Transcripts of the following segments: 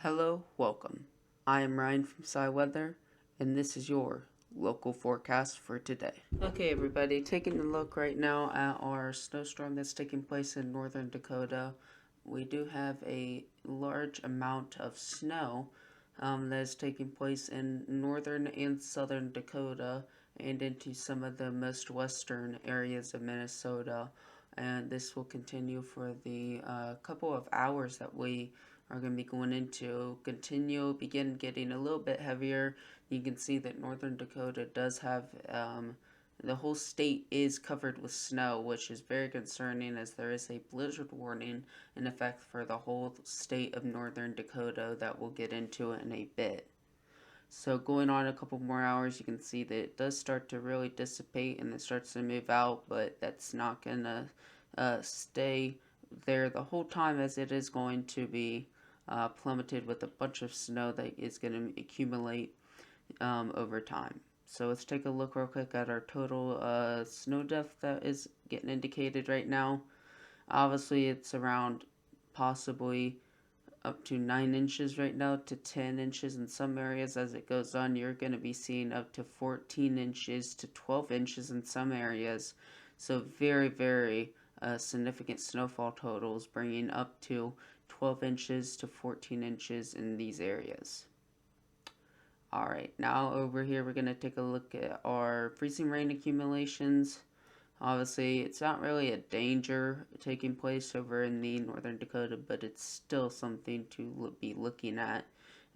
Hello, welcome. I am Ryan from SciWeather, and this is your local forecast for today. Okay, everybody, taking a look right now at our snowstorm that's taking place in northern Dakota. We do have a large amount of snow that is taking place in northern and southern Dakota and into some of the most western areas of Minnesota. And this will continue for the couple of hours that we are going to be going into begin getting a little bit heavier. You can see that northern Dakota does have the whole state is covered with snow, which is very concerning as there is a blizzard warning in effect for the whole state of northern Dakota that we'll get into in a bit. So going on a couple more hours, you can see that it does start to really dissipate and it starts to move out, but that's not going to stay there the whole time, as it is going to be plummeted with a bunch of snow that is going to accumulate over time. So let's take a look real quick at our total snow depth that is getting indicated right now. Obviously, it's around possibly up to 9 inches right now to 10 inches in some areas. As it goes on, you're going to be seeing up to 14 inches to 12 inches in some areas. So very significant snowfall totals, bringing up to 12 inches to 14 inches in these areas. Alright, now over here we're going to take a look at our freezing rain accumulations. Obviously, it's not really a danger taking place over in the northern Dakota, but it's still something to be looking at,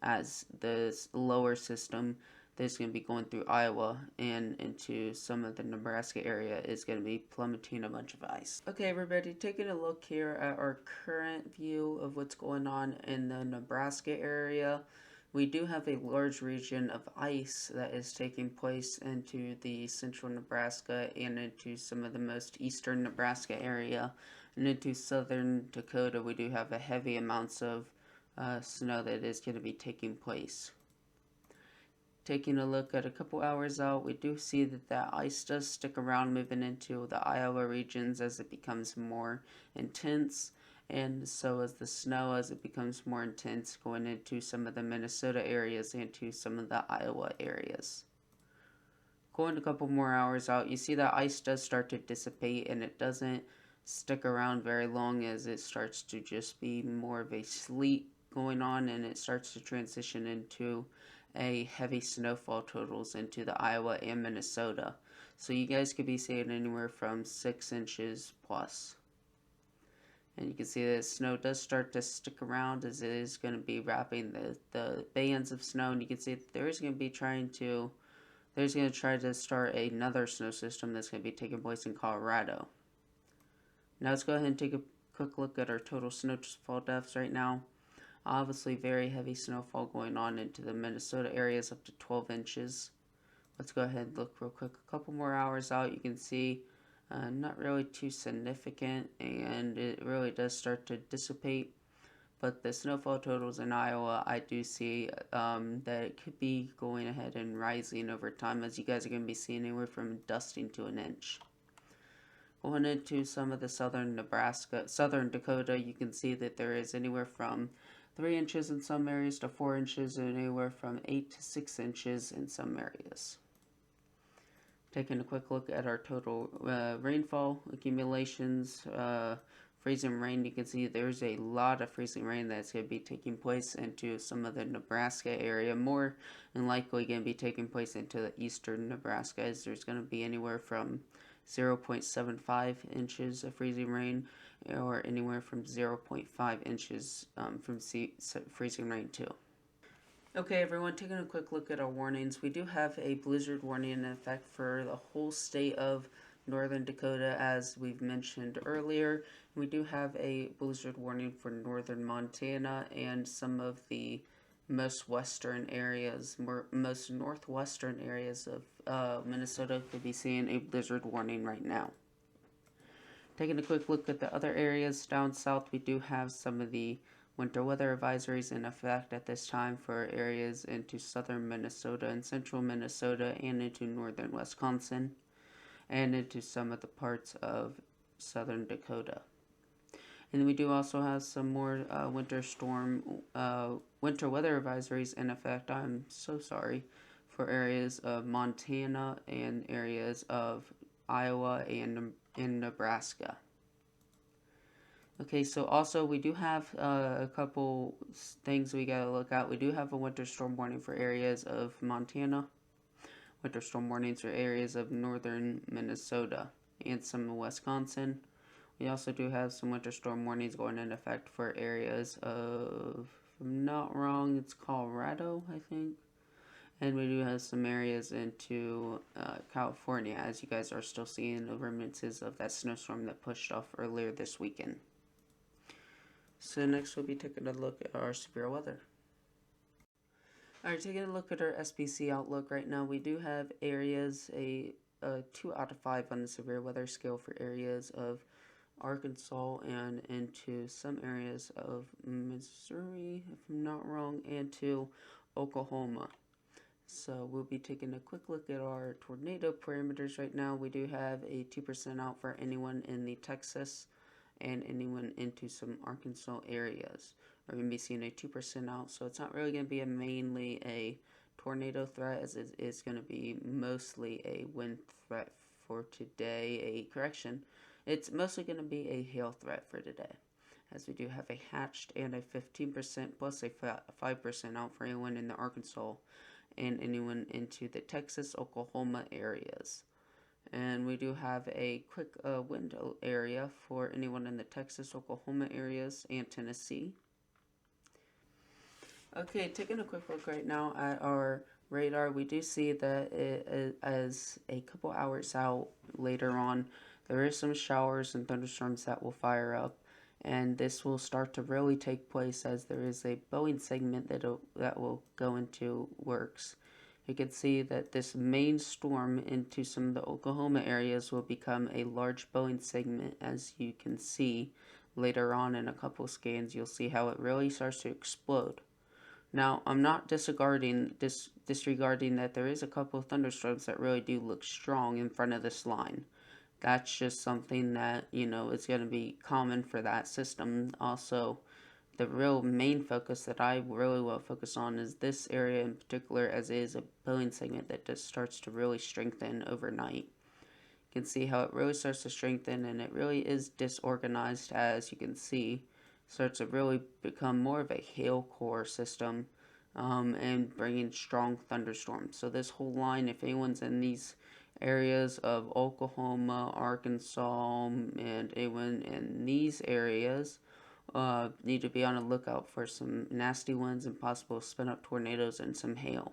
as the lower system that's going to be going through Iowa and into some of the Nebraska area is going to be plummeting a bunch of ice. Okay, everybody, taking a look here at our current view of what's going on in the Nebraska area. We do have a large region of ice that is taking place into the central Nebraska and into some of the most eastern Nebraska area. And into southern Dakota, we do have a heavy amounts of snow that is going to be taking place. Taking a look at a couple hours out, we do see that that ice does stick around moving into the Iowa regions as it becomes more intense, and so as the snow as it becomes more intense going into some of the Minnesota areas and to some of the Iowa areas. Going a couple more hours out, you see that ice does start to dissipate and it doesn't stick around very long, as it starts to just be more of a sleet going on, and it starts to transition into a heavy snowfall totals into the Iowa and Minnesota. So you guys could be seeing anywhere from 6 inches plus. And you can see that snow does start to stick around, as it is going to be wrapping the bands of snow. And you can see that there's going to try to start another snow system that's going to be taking place in Colorado. Now let's go ahead and take a quick look at our total snowfall depths right now. Obviously very heavy snowfall going on into the Minnesota areas, up to 12 inches. Let's go ahead and look real quick. A couple more hours out, you can see not really too significant, and it really does start to dissipate. But the snowfall totals in Iowa, I do see that it could be going ahead and rising over time, as you guys are going to be seeing anywhere from dusting to an inch. Going into some of the southern Dakota, you can see that there is anywhere from 3 inches in some areas to 4 inches, and anywhere from 8 to 6 inches in some areas. Taking a quick look at our total rainfall accumulations, freezing rain, you can see there's a lot of freezing rain that's going to be taking place into some of the Nebraska area, more than likely going to be taking place into the eastern Nebraska, as there's going to be anywhere from 0.75 inches of freezing rain, or anywhere from 0.5 inches from freezing rain too. Okay, everyone, taking a quick look at our warnings. We do have a blizzard warning in effect for the whole state of northern Dakota, as we've mentioned earlier. We do have a blizzard warning for northern Montana and some of the most northwestern areas of Minnesota could be seeing a blizzard warning right now. Taking a quick look at the other areas down south, we do have some of the winter weather advisories in effect at this time for areas into southern Minnesota and central Minnesota, and into northern Wisconsin, and into some of the parts of southern Dakota. And we do also have some more winter storm winter weather advisories in effect, I'm so sorry, for areas of Montana and areas of Iowa and in Nebraska. Okay, so also we do have a couple things we gotta look at. We do have a winter storm warning for areas of Montana, winter storm warnings for areas of northern Minnesota and some of Wisconsin. We also do have some winter storm warnings going into effect for areas of, if I'm not wrong, it's Colorado, I think. And we do have some areas into California, as you guys are still seeing the remnants of that snowstorm that pushed off earlier this weekend. So next we'll be taking a look at our severe weather. Alright, taking a look at our SPC outlook right now, we do have areas, a 2 out of 5 on the severe weather scale for areas of Arkansas and into some areas of Missouri, if I'm not wrong, and to Oklahoma. So we'll be taking a quick look at our tornado parameters right now. We do have a 2% out for anyone in the Texas and anyone into some Arkansas areas. We're going to be seeing a 2% out, so it's not really going to be mainly a tornado threat, as it is going to be mostly a wind threat for today. It's mostly going to be a hail threat for today, as we do have a hatched and a 15% plus a 5% out for anyone in the Arkansas and anyone into the Texas, Oklahoma areas. And we do have a quick wind area for anyone in the Texas, Oklahoma areas and Tennessee. Okay, taking a quick look right now at our radar, we do see that as a couple hours out later on, there is some showers and thunderstorms that will fire up, and this will start to really take place as there is a Boeing segment that will go into works. You can see that this main storm into some of the Oklahoma areas will become a large Boeing segment. As you can see later on in a couple scans, you'll see how it really starts to explode. Now, I'm not disregarding that there is a couple of thunderstorms that really do look strong in front of this line. That's just something that, is going to be common for that system. Also, the real main focus that I really want to focus on is this area in particular, as it is a Boeing segment that just starts to really strengthen overnight. You can see how it really starts to strengthen, and it really is disorganized, as you can see. Starts to really become more of a hail core system and bringing strong thunderstorms. So this whole line, if anyone's in these areas of Oklahoma, Arkansas, and anyone in these areas, need to be on the lookout for some nasty winds and possible spin-up tornadoes and some hail.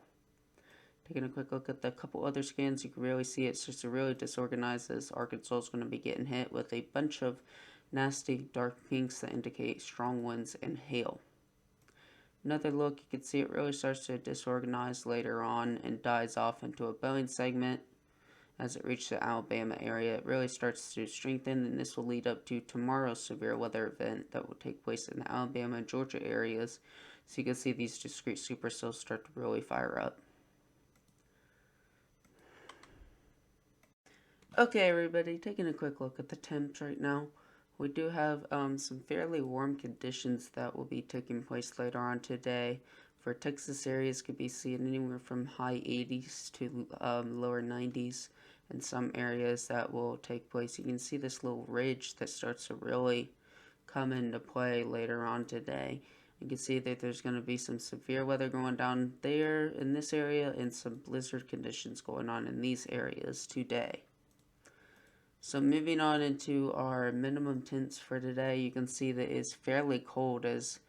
Taking a quick look at the couple other scans, you can really see it's just really disorganized, as Arkansas is going to be getting hit with a bunch of nasty dark pinks that indicate strong winds and hail. Another look, you can see it really starts to disorganize later on and dies off into a Boeing segment. As it reaches the Alabama area, it really starts to strengthen, and this will lead up to tomorrow's severe weather event that will take place in the Alabama and Georgia areas. So you can see these discrete supercells start to really fire up. Okay, everybody, taking a quick look at the temps right now. We do have some fairly warm conditions that will be taking place later on today. For Texas areas, could be seen anywhere from high 80s to lower 90s. In some areas that will take place. You can see this little ridge that starts to really come into play later on today. You can see that there's going to be some severe weather going down there in this area and some blizzard conditions going on in these areas today. So moving on into our minimum temps for today, you can see that it's fairly cold. As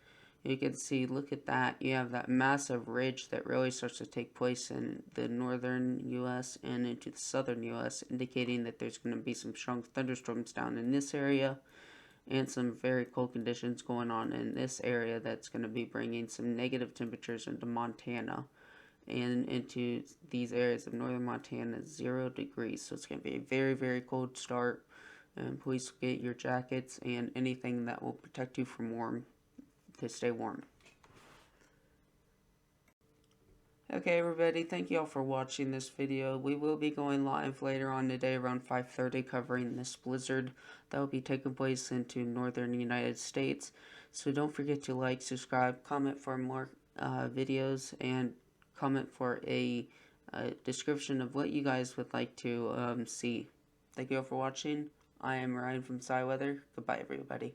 you can see, look at that. You have that massive ridge that really starts to take place in the northern U.S. and into the southern U.S., indicating that there's going to be some strong thunderstorms down in this area and some very cold conditions going on in this area that's going to be bringing some negative temperatures into Montana and into these areas of northern Montana, 0 degrees. So it's going to be a very, very cold start. And please get your jackets and anything that will protect you from to stay warm. Okay, everybody, thank you all for watching this video. We will be going live later on today around 5:30 covering this blizzard that will be taking place into northern United States. So don't forget to like, subscribe, comment for more videos and comment for a description of what you guys would like to see. Thank you all for watching. I am Ryan from SciWeather. Goodbye, everybody.